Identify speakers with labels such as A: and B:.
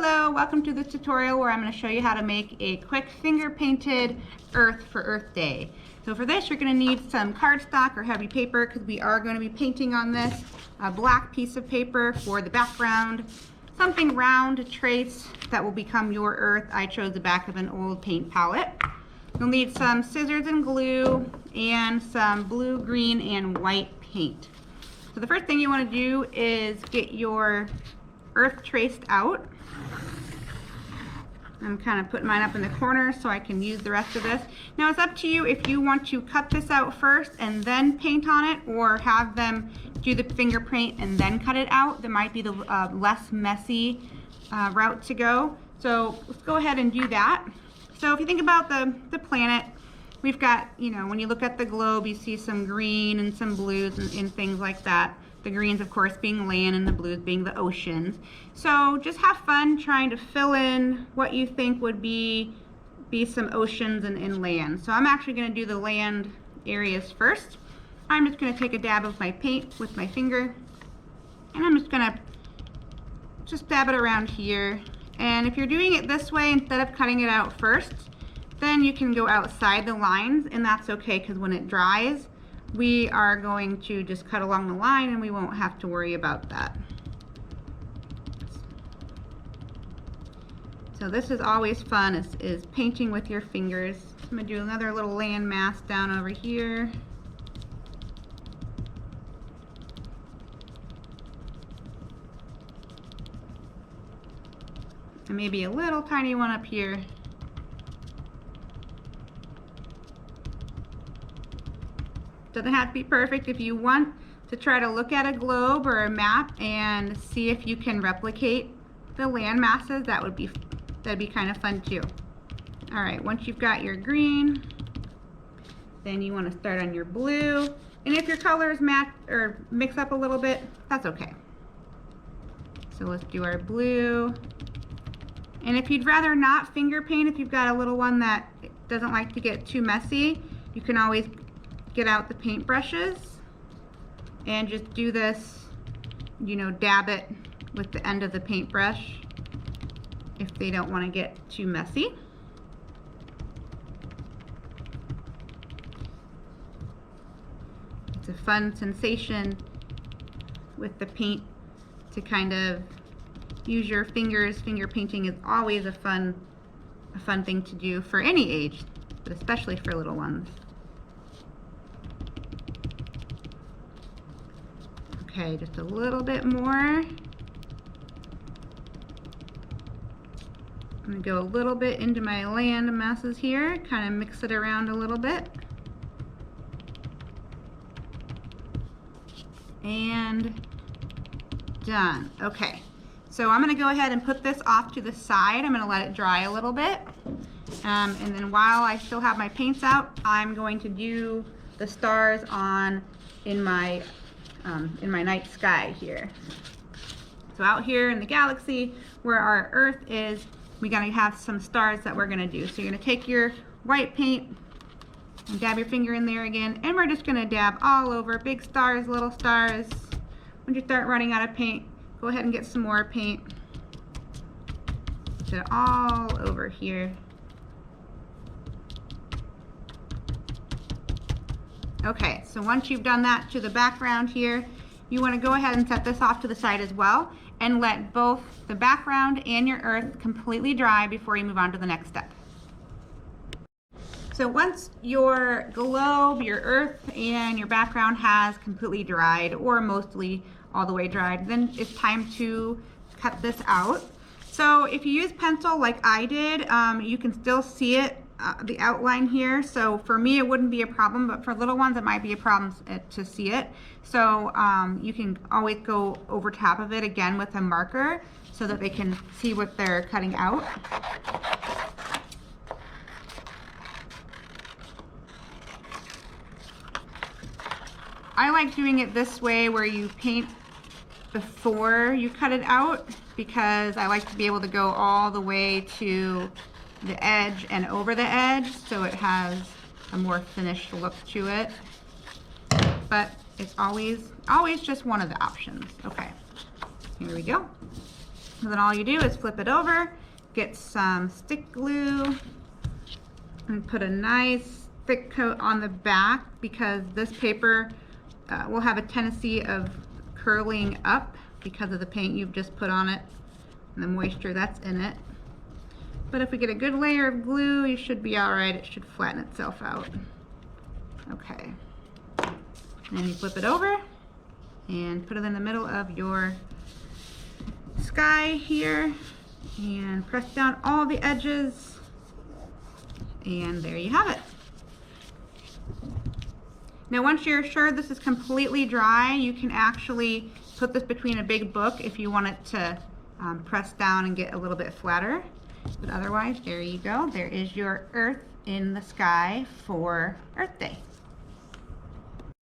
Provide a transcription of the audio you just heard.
A: Hello, welcome to this tutorial where I'm going to show you how to make a quick finger painted earth for Earth Day. So for this you're going to need some cardstock or heavy paper because we are going to be painting on this. A black piece of paper for the background, something round to trace that will become your earth. I chose the back of an old paint palette. You'll need some scissors and glue and some blue, green, and white paint. So the first thing you want to do is get your earth traced out. I'm kind of putting mine up in the corner so I can use the rest of this. Now it's up to you if you want to cut this out first and then paint on it, or have them do the fingerprint and then cut it out. That might be the less messy route to go. So let's go ahead and do that. So if you think about the planet, we've got, when you look at the globe, you see some green and some blues and things like that. The greens, of course, being land and the blues being the oceans. So just have fun trying to fill in what you think would be some oceans and land. So I'm actually going to do the land areas first. I'm just going to take a dab of my paint with my finger, and I'm just going to dab it around here. And if you're doing it this way instead of cutting it out first, then you can go outside the lines, and that's okay because when it dries, we are going to just cut along the line and we won't have to worry about that. So this is always fun, is painting with your fingers. I'm going to do another little land mass down over here. And maybe a little tiny one up here. Doesn't have to be perfect. If you want to try to look at a globe or a map and see if you can replicate the land masses, that'd be kind of fun too. All right, once you've got your green, then you want to start on your blue. And if your colors match or mix up a little bit, that's okay. So let's do our blue. And if you'd rather not finger paint, if you've got a little one that doesn't like to get too messy, you can always get out the paint brushes and just do this, dab it with the end of the paintbrush if they don't want to get too messy. It's a fun sensation with the paint to kind of use your fingers. Finger painting is always a fun thing to do for any age, but especially for little ones. Okay, just a little bit more. I'm going to go a little bit into my land masses here, kind of mix it around a little bit. And done. Okay, so I'm going to go ahead and put this off to the side. I'm going to let it dry a little bit. And then while I still have my paints out, I'm going to do the stars in my night sky here. So out here in the galaxy where our Earth is, we gotta have some stars that we're gonna do. So you're gonna take your white paint and dab your finger in there again, and we're just gonna dab all over, big stars, little stars. When you start running out of paint, go ahead and get some more paint. Put it all over here. Okay, so once you've done that to the background here, you want to go ahead and set this off to the side as well and let both the background and your earth completely dry before you move on to the next step. So once your globe, your earth, and your background has completely dried, or mostly all the way dried, then it's time to cut this out. So if you use pencil like I did, you can still see it, the outline here. So for me it wouldn't be a problem, but for little ones it might be a problem to see it. So you can always go over top of it again with a marker so that they can see what they're cutting out. I like doing it this way where you paint before you cut it out, because I like to be able to go all the way to the edge and over the edge so it has a more finished look to it. But it's always just one of the options. Okay, here we go. So then all you do is flip it over, get some stick glue, and put a nice thick coat on the back, because this paper will have a tendency of curling up because of the paint you've just put on it and the moisture that's in it. But if we get a good layer of glue, you should be all right. It should flatten itself out. Okay. And then you flip it over and put it in the middle of your sky here and press down all the edges, and there you have it. Now once you're sure this is completely dry, you can actually put this between a big book if you want it to press down and get a little bit flatter. But otherwise, there you go. There is your Earth in the Sky for Earth Day.